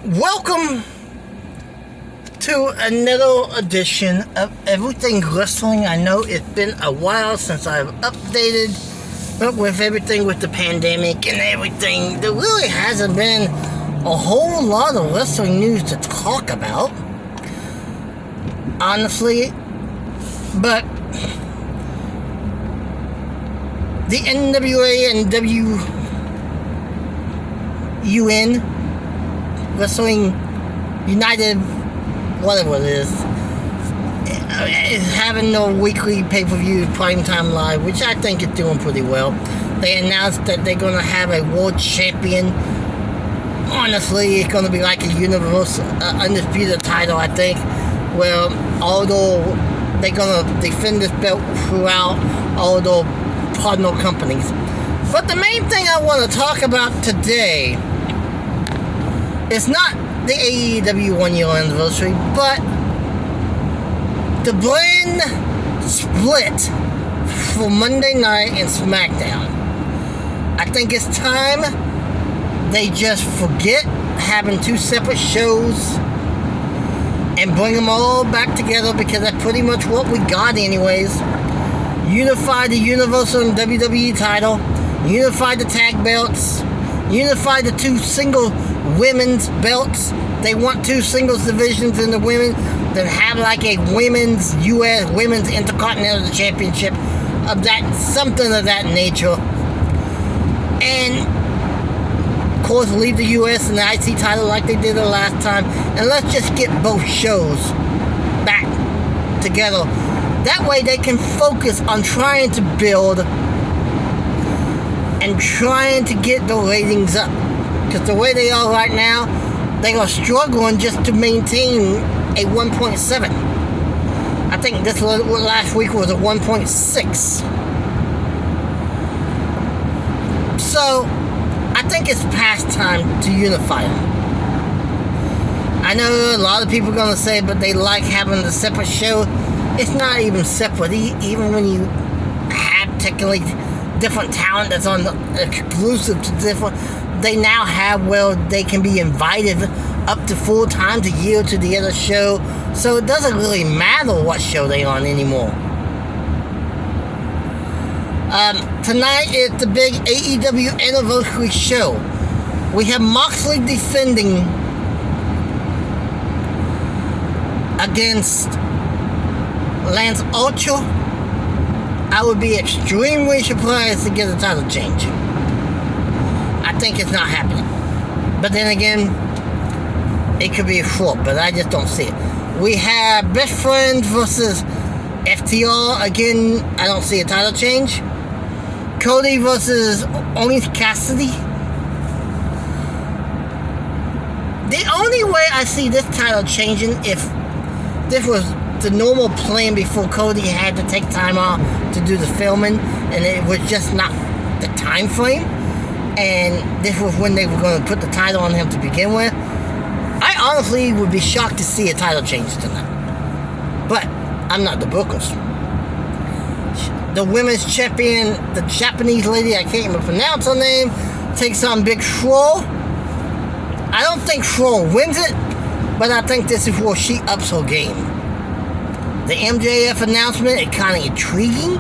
Welcome to another edition of Everything Wrestling. I know it's been a while since I've updated, but with everything with the pandemic and everything, there really hasn't been a whole lot of wrestling news to talk about, honestly. But the NWA and WUN Wrestling United, whatever it is having no weekly pay-per-view primetime live, which I think is doing pretty well. They announced that they're going to have a world champion. Honestly, it's going to be like a universal undisputed title, I think. Well, although they're going to defend this belt throughout all the partner companies. But the main thing I want to talk about today, it's not the AEW 1 year anniversary, but the brand split for Monday Night and SmackDown. I think it's time they just forget having two separate shows and bring them all back together, because that's pretty much what we got anyways. Unify the Universal and WWE title, unify the tag belts, unify the two single women's belts. They want two singles divisions in the women, then have like a women's US women's intercontinental championship of that, something of that nature. And of course leave the US and the IC title like they did the last time, and let's just get both shows back together. That way they can focus on trying to build and trying to get the ratings up. Because the way they are right now, they are struggling just to maintain a 1.7. I think this last week was a 1.6. So, I think it's past time to unify them. I know a lot of people are going to say, but they like having the separate show. It's not even separate. Even when you have technically different talent that's on the exclusive to different, they now have, well, they can be invited up to 4 times a year to the other show, so it doesn't really matter what show they're on anymore. Tonight is the big AEW anniversary show. We have Moxley defending against Lance Archer. I would be extremely surprised to get a title change. I think it's not happening. But then again, it could be a flop, but I just don't see it. We have Best Friends versus FTR. Again, I don't see a title change. Cody versus Orange Cassidy. The only way I see this title changing, if this was the normal plan before Cody had to take time off to do the filming, and it was just not the time frame, and this was when they were going to put the title on him to begin with, I honestly would be shocked to see a title change tonight. But I'm not the bookers. The women's champion, the Japanese lady, I can't even pronounce her name, takes on Big Swole. I don't think Swole wins it, but I think this is where she ups her game. The MJF announcement is kind of intriguing.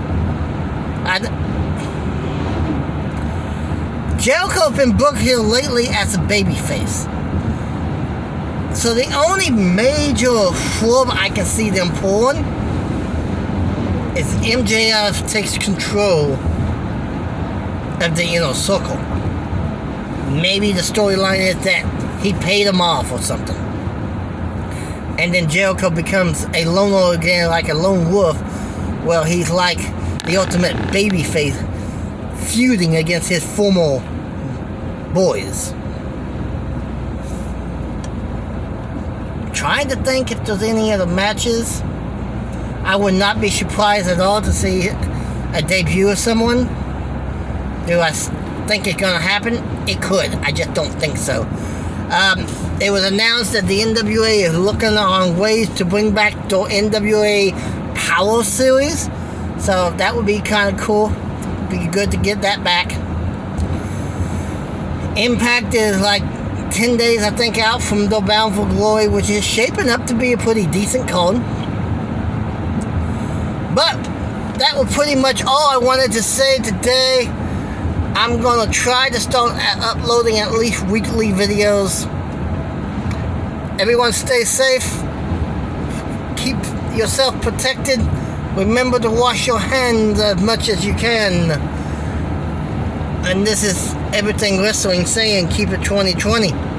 Jericho's been booked here lately as a babyface. So the only major flub I can see them pulling is MJF takes control of the inner circle. Maybe the storyline is that he paid him off or something. And then Jericho becomes a loner again, like a lone wolf. Well, he's like the ultimate babyface, feuding against his former boys. Trying to think if there's any other matches. I would not be surprised at all to see a debut of someone. Do I think it's going to happen? It could. I just don't think so. It was announced that the NWA is looking on ways to bring back the NWA Power Series. So that would be kind of cool. Be good to get that back. Impact is like 10 days, I think, out from the Bound for Glory, which is shaping up to be a pretty decent card. But that was pretty much all I wanted to say today. I'm going to try to start uploading at least weekly videos. Everyone stay safe. Keep yourself protected. Remember to wash your hands as much as you can. And this is Everything Wrestling saying keep it 2020.